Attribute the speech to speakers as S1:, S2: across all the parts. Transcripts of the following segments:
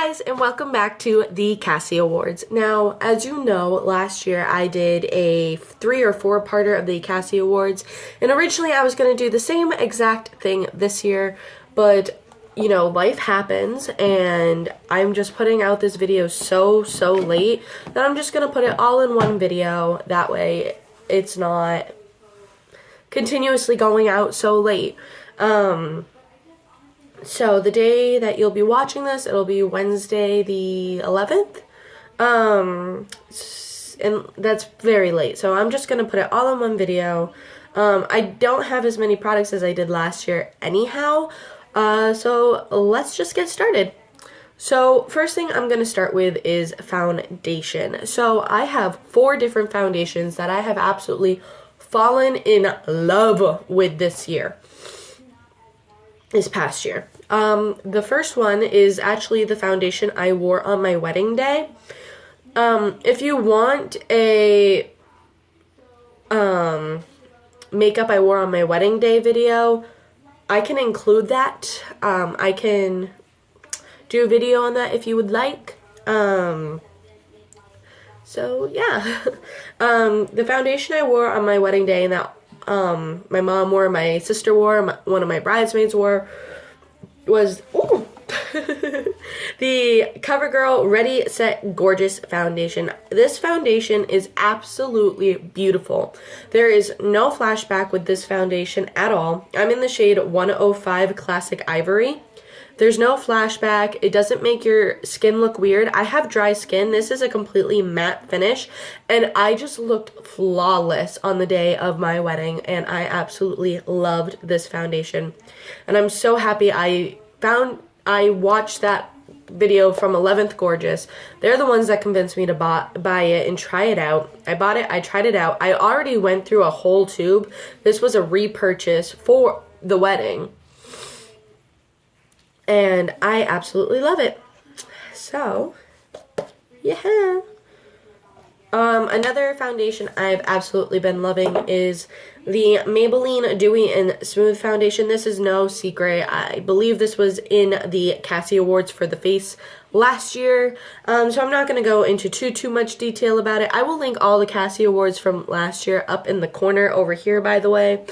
S1: Guys, and welcome back to the Cassey Awards. Now, as you know, last year I did a 3 or 4-parter of the Cassey Awards, and originally I was going to do the same exact thing this year, but you know, life happens, and I'm just putting out this video so late that I'm just going to put it all in one video. That way it's not continuously going out so late. So the day that you'll be watching this, it'll be Wednesday the 11th. And that's very late. So I'm just going to put it all in one video. I don't have as many products as I did last year anyhow. So let's just get started. So first thing I'm going to start with is foundation. So I have 4 different foundations that I have absolutely fallen in love with this past year. The first one is actually the foundation I wore on my wedding day. If you want a makeup I wore on my wedding day video, I can include that. I can do a video on that if you would like. So yeah. The foundation I wore on my wedding day and that my mom wore, my sister wore, one of my bridesmaids wore, was the CoverGirl Ready Set Gorgeous foundation. This foundation is absolutely beautiful. There is no flashback with this foundation at all. I'm in the shade 105 Classic Ivory. There's no flashback. It doesn't make your skin look weird. I have dry skin. This is a completely matte finish, and I just looked flawless on the day of my wedding, and I absolutely loved this foundation. And I'm so happy I watched that video from 11th Gorgeous. They're the ones that convinced me to buy it and try it out. I bought it. I tried it out. I already went through a whole tube. This was a repurchase for the wedding. And I absolutely love it. So, yeah. Another foundation I've absolutely been loving is the Maybelline Dewy and Smooth foundation. This is no secret. I believe this was in the Cassey Awards for the face last year. So I'm not going to go into too much detail about it. I will link all the Cassey Awards from last year up in the corner over here, by the way.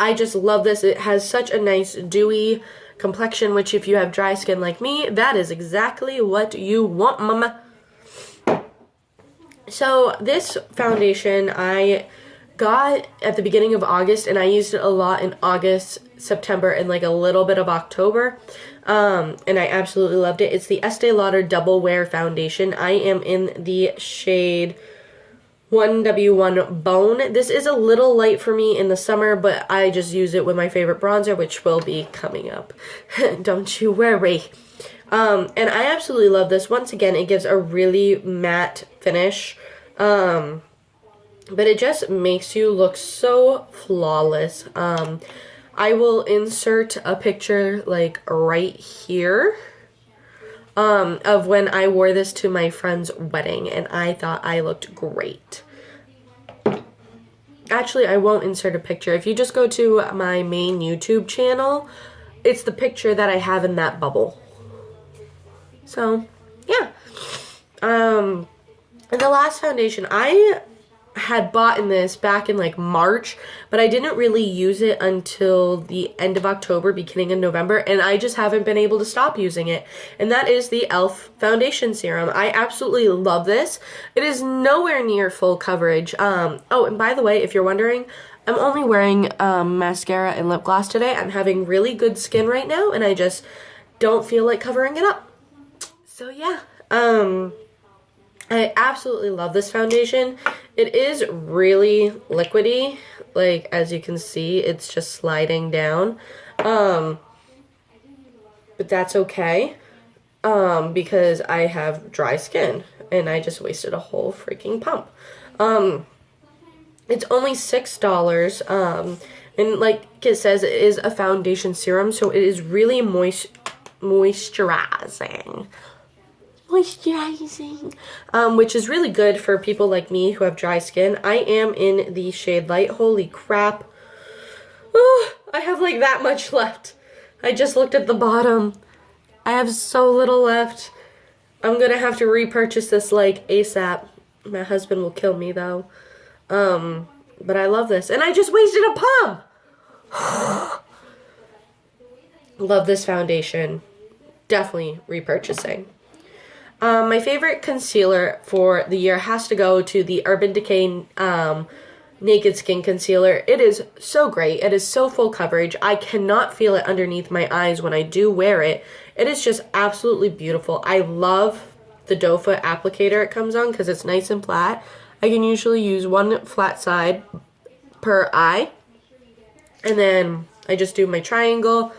S1: I just love this. It has such a nice dewy complexion, which if you have dry skin like me, that is exactly what you want, mama. So this foundation I got at the beginning of August, and I used it a lot in August, September, and like a little bit of October. And I absolutely loved it. It's the Estee Lauder Double Wear Foundation. I am in the shade 1W1 Bone. This is a little light for me in the summer, but I just use it with my favorite bronzer, which will be coming up. Don't you worry. And I absolutely love this. Once again, it gives a really matte finish. But it just makes you look so flawless. I will insert a picture like right here. Of when I wore this to my friend's wedding, and I thought I looked great. Actually, I won't insert a picture. If you just go to my main YouTube channel, it's the picture that I have in that bubble. So, yeah. And the last foundation, I had bought in this back in like March, but I didn't really use it until the end of October, beginning of November, and I just haven't been able to stop using it. And that is the e.l.f. foundation serum. I absolutely love this. It is nowhere near full coverage. Oh, and by the way, if you're wondering, I'm only wearing mascara and lip gloss today. I'm having really good skin right now, and I just don't feel like covering it up. So yeah, I absolutely love this foundation. It is really liquidy, like as you can see, it's just sliding down, but that's okay, because I have dry skin, and I just wasted a whole freaking pump. It's only $6, and like it says, it is a foundation serum, so it is really moisturizing. Which is really good for people like me who have dry skin. I am in the shade light. Holy crap. Oh, I have like that much left. I just looked at the bottom. I have so little left. I'm gonna have to repurchase this like ASAP. My husband will kill me though. But I love this. And I just wasted a pump! Love this foundation. Definitely repurchasing. My favorite concealer for the year has to go to the Urban Decay Naked Skin Concealer. It is so great. It is so full coverage. I cannot feel it underneath my eyes when I do wear it. It is just absolutely beautiful. I love the doe foot applicator it comes on because it's nice and flat. I can usually use one flat side per eye. And then I just do my triangle.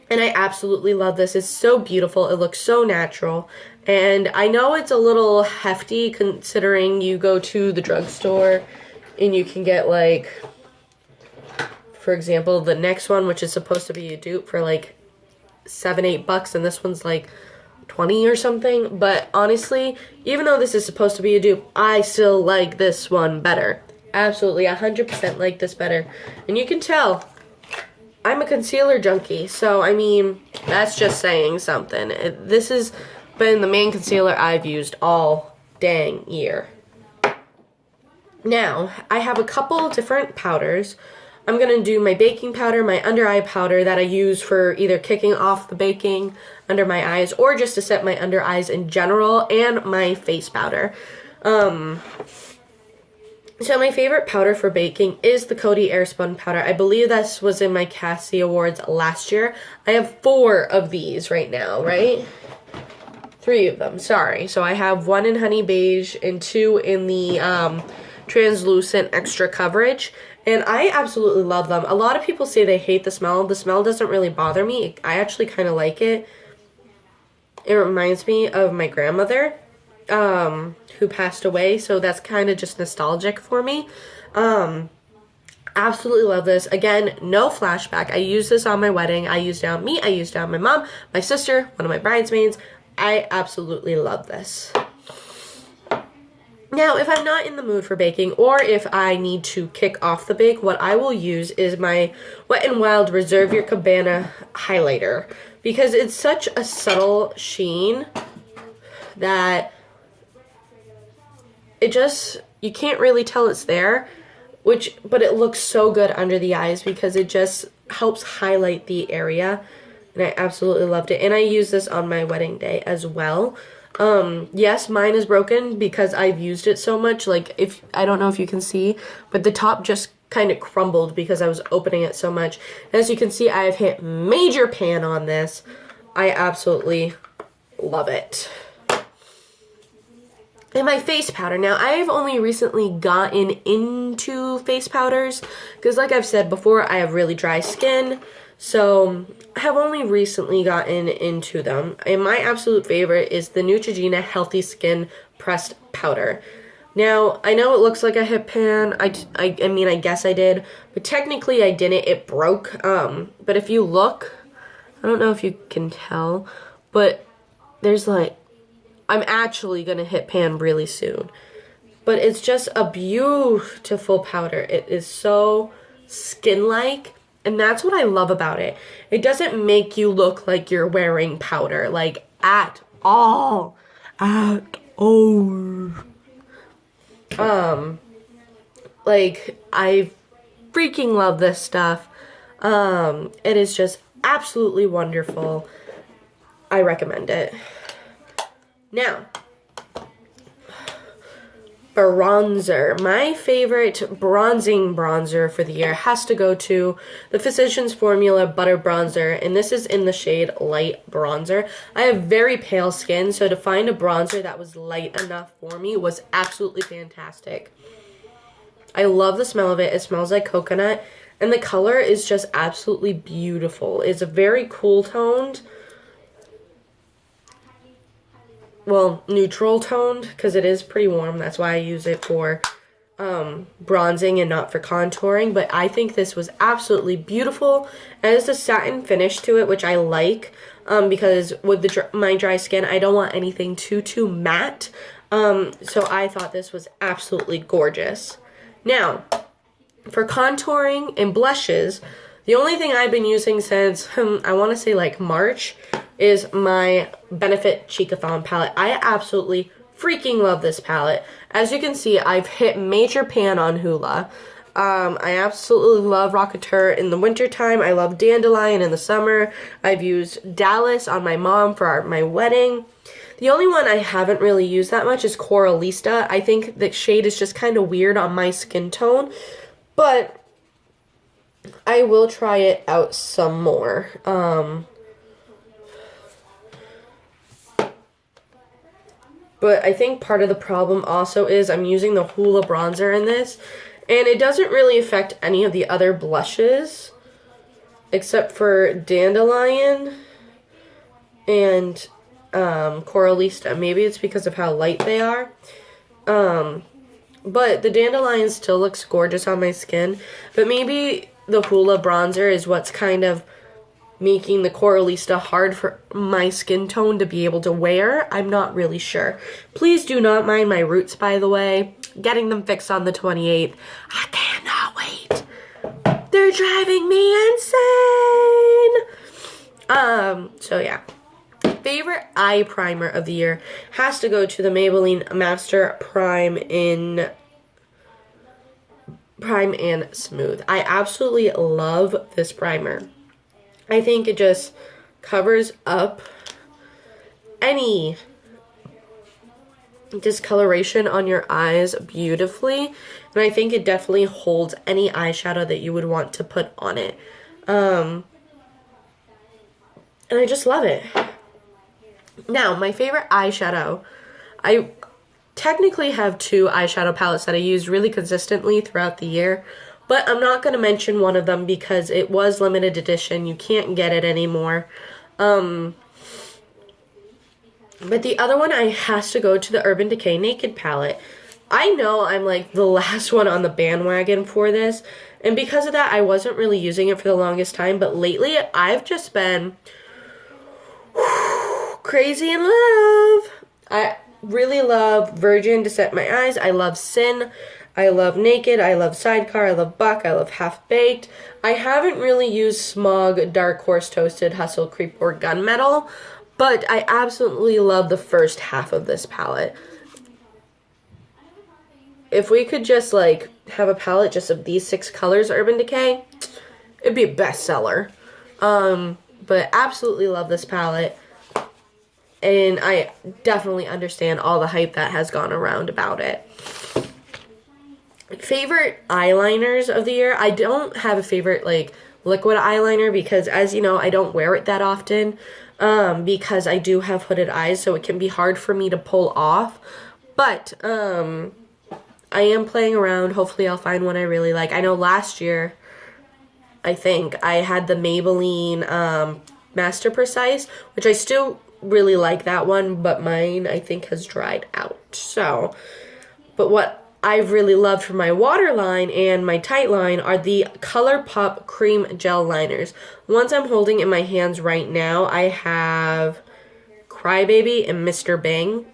S1: And I absolutely love this. It's so beautiful. It looks so natural. And I know it's a little hefty considering you go to the drugstore and you can get like, for example, the next one, which is supposed to be a dupe for like $7-8, and this one's like 20 or something. But honestly, even though this is supposed to be a dupe, I still like this one better. Absolutely, 100% like this better. And you can tell I'm a concealer junkie, so I mean, that's just saying something. This has been the main concealer I've used all dang year. Now, I have a couple different powders. I'm going to do my baking powder, my under eye powder that I use for either kicking off the baking under my eyes or just to set my under eyes in general, and my face powder. So my favorite powder for baking is the Coty Airspun powder. I believe this was in my Cassey Awards last year. I have 4 of these right now, right? 3 of them, sorry. So I have 1 in Honey Beige and 2 in the translucent extra coverage. And I absolutely love them. A lot of people say they hate the smell. The smell doesn't really bother me. I actually kind of like it. It reminds me of my grandmother, who passed away, so that's kind of just nostalgic for me. Absolutely love this. Again, no flashback. I used this on my wedding. I used it on me. I used it on my mom, my sister, one of my bridesmaids. I absolutely love this. Now, if I'm not in the mood for baking, or if I need to kick off the bake, what I will use is my Wet n Wild Reserve Your Cabana highlighter, because it's such a subtle sheen that it just, you can't really tell it's there, but it looks so good under the eyes because it just helps highlight the area, and I absolutely loved it. And I used this on my wedding day as well. Yes, mine is broken because I've used it so much. Like, if I don't know if you can see, but the top just kind of crumbled because I was opening it so much. As you can see, I have hit major pan on this. I absolutely love it. And my face powder. Now, I've only recently gotten into face powders because, like I've said before, I have really dry skin. So, I have only recently gotten into them. And my absolute favorite is the Neutrogena Healthy Skin Pressed Powder. Now, I know it looks like I hit pan. I mean, I guess I did. But technically, I didn't. It broke. But if you look, I don't know if you can tell, but there's like, I'm actually going to hit pan really soon. But it's just a beautiful powder. It is so skin-like. And that's what I love about it. It doesn't make you look like you're wearing powder. Like, at all. At all. Like, I freaking love this stuff. It is just absolutely wonderful. I recommend it. Now, bronzer. My favorite bronzing bronzer for the year has to go to the Physicians Formula Butter Bronzer, and this is in the shade Light Bronzer. I have very pale skin, so to find a bronzer that was light enough for me was absolutely fantastic. I love the smell of it. It smells like coconut, and the color is just absolutely beautiful. It's a very cool toned, well, neutral toned, because it is pretty warm. That's why I use it for bronzing and not for contouring. But I think this was absolutely beautiful. It has a satin finish to it, which I like, because with my dry skin, I don't want anything too matte. So I thought this was absolutely gorgeous. Now, for contouring and blushes, the only thing I've been using since, I want to say like March, is my Benefit Cheekathon palette. I absolutely freaking love this palette. As you can see, I've hit major pan on Hoola. I absolutely love Rocketeur in the wintertime. I love Dandelion in the summer. I've used Dallas on my mom for my wedding. The only one I haven't really used that much is Coralista. I think the shade is just kind of weird on my skin tone, but I will try it out some more. But I think part of the problem also is I'm using the Hoola bronzer in this, and it doesn't really affect any of the other blushes, except for Dandelion and Coralista. Maybe it's because of how light they are. But the Dandelion still looks gorgeous on my skin, but maybe the Hoola bronzer is what's kind of making the Coralista hard for my skin tone to be able to wear. I'm not really sure. Please do not mind my roots, by the way. Getting them fixed on the 28th. I cannot wait. They're driving me insane. So yeah. Favorite eye primer of the year has to go to the Maybelline Master Prime in Prime and Smooth. I absolutely love this primer. I think it just covers up any discoloration on your eyes beautifully. And I think it definitely holds any eyeshadow that you would want to put on it. And I just love it. Now, my favorite eyeshadow. I technically have two eyeshadow palettes that I use really consistently throughout the year. But I'm not going to mention one of them because it was limited edition. You can't get it anymore. But the other one has to go to the Urban Decay Naked palette. I know I'm like the last one on the bandwagon for this. And because of that, I wasn't really using it for the longest time. But lately, I've just been crazy in love. I really love Virgin to set my eyes. I love Sin. I love Naked, I love Sidecar, I love Buck, I love Half Baked. I haven't really used Smog, Dark Horse Toasted, Hustle, Creep, or Gunmetal, but I absolutely love the first half of this palette. If we could just, like, have a palette just of these 6 colors, Urban Decay, it'd be a bestseller. But absolutely love this palette, and I definitely understand all the hype that has gone around about it. Favorite eyeliners of the year. I don't have a favorite like liquid eyeliner because, as you know, I don't wear it that often because I do have hooded eyes, so it can be hard for me to pull off. But I am playing around. Hopefully I'll find one I really like. I know last year, I think, I had the Maybelline Master Precise, which I still really like that one, but mine I think has dried out. So, but what I've really loved for my waterline and my tight line are the ColourPop Cream Gel Liners. The ones I'm holding in my hands right now, I have Crybaby and Mr. Bang.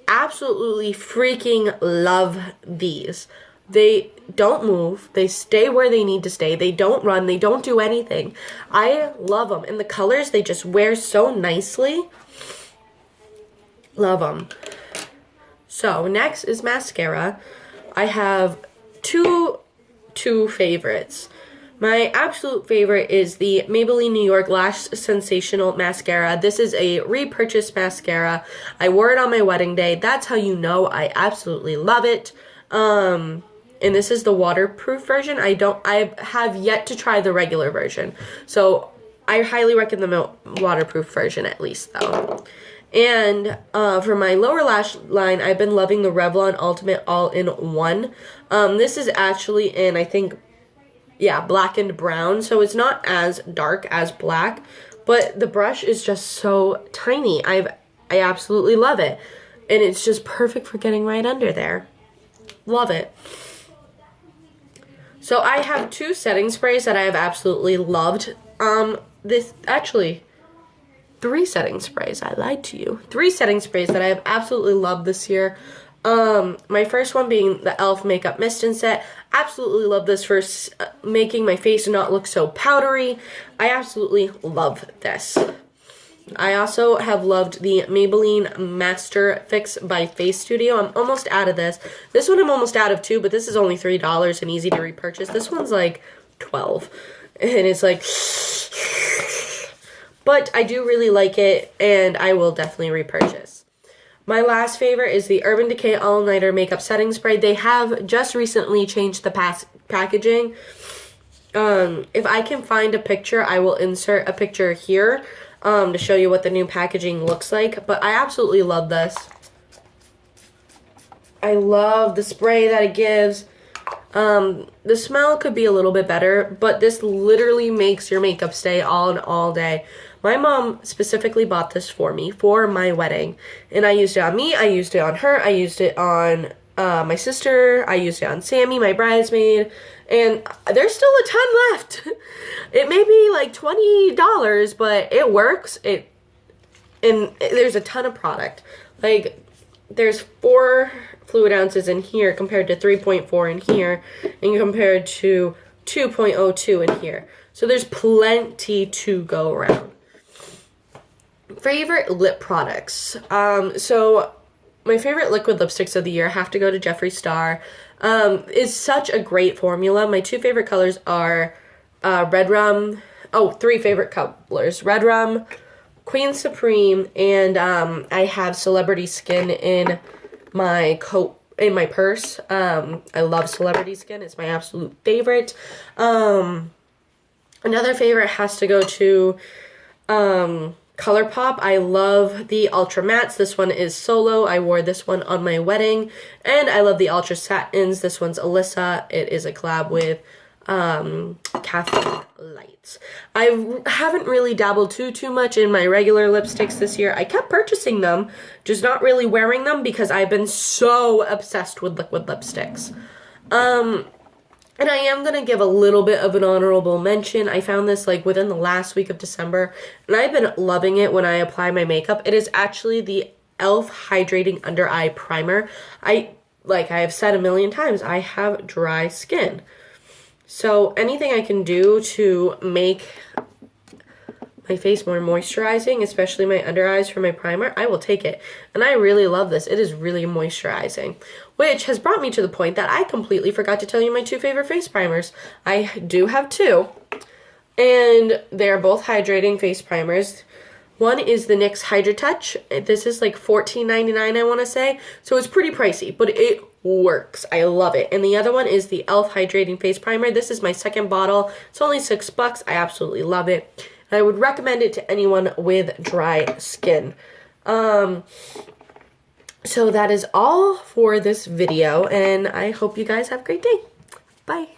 S1: Absolutely freaking love these. They don't move. They stay where they need to stay. They don't run. They don't do anything. I love them. And the colors, they just wear so nicely. Love them. So, next is mascara. I have two favorites. My absolute favorite is the Maybelline New York Lash Sensational Mascara. This is a repurchased mascara. I wore it on my wedding day. That's how you know I absolutely love it. And this is the waterproof version. I have yet to try the regular version. So I highly recommend the waterproof version at least though. And for my lower lash line, I've been loving the Revlon Ultimate All-in-One. This is actually in, I think, yeah, black and brown. So it's not as dark as black. But the brush is just so tiny. I absolutely love it. And it's just perfect for getting right under there. Love it. So I have 2 setting sprays that I have absolutely loved. Actually, 3 setting sprays. I lied to you. 3 setting sprays that I have absolutely loved this year. My first one being the e.l.f. Makeup Mist and Set. Absolutely love this for making my face not look so powdery. I absolutely love this. I also have loved the Maybelline Master Fix by Face Studio. I'm almost out of this. This one I'm almost out of too, but this is only $3 and easy to repurchase. This one's like $12. And it's like... But I do really like it, and I will definitely repurchase. My last favorite is the Urban Decay All-Nighter Makeup Setting Spray. They have just recently changed the packaging. If I can find a picture, I will insert a picture here to show you what the new packaging looks like. But I absolutely love this. I love the spray that it gives. The smell could be a little bit better, but this literally makes your makeup stay on all day. My mom specifically bought this for me for my wedding, and I used it on me, I used it on her, I used it on my sister, I used it on Sammy, my bridesmaid, and there's still a ton left. It may be like $20, but it works. And there's a ton of product. Like, there's 4 fluid ounces in here compared to 3.4 in here, and compared to 2.02 in here. So there's plenty to go around. Favorite lip products. So my favorite liquid lipsticks of the year have to go to Jeffree Star. It's such a great formula. My 2 favorite colors are Red Rum. Oh, 3 favorite colors. Red Rum, Queen Supreme, and I have Celebrity Skin in my purse. I love Celebrity Skin. It's my absolute favorite. Another favorite has to go to ColourPop. I love the Ultra Mattes. This one is Solo. I wore this one on my wedding. And I love the Ultra Satins. This one's Alyssa. It is a collab with Cassey Lights. I haven't really dabbled too much in my regular lipsticks this year. I kept purchasing them, just not really wearing them because I've been so obsessed with liquid lipsticks. And I am going to give a little bit of an honorable mention. I found this like within the last week of December, and I've been loving it when I apply my makeup. It is actually the e.l.f. Hydrating Under Eye Primer. Like I have said a million times, I have dry skin. So anything I can do to make my face more moisturizing, especially my under eyes for my primer, I will take it. And I really love this. It is really moisturizing. Which has brought me to the point that I completely forgot to tell you my 2 favorite face primers. I do have 2. And they're both hydrating face primers. One is the NYX Hydra Touch. This is like $14.99, I want to say. So it's pretty pricey, but it works. I love it. And the other one is the e.l.f. Hydrating Face Primer. This is my second bottle. It's only $6. I absolutely love it. I would recommend it to anyone with dry skin. So that is all for this video, and I hope you guys have a great day. Bye.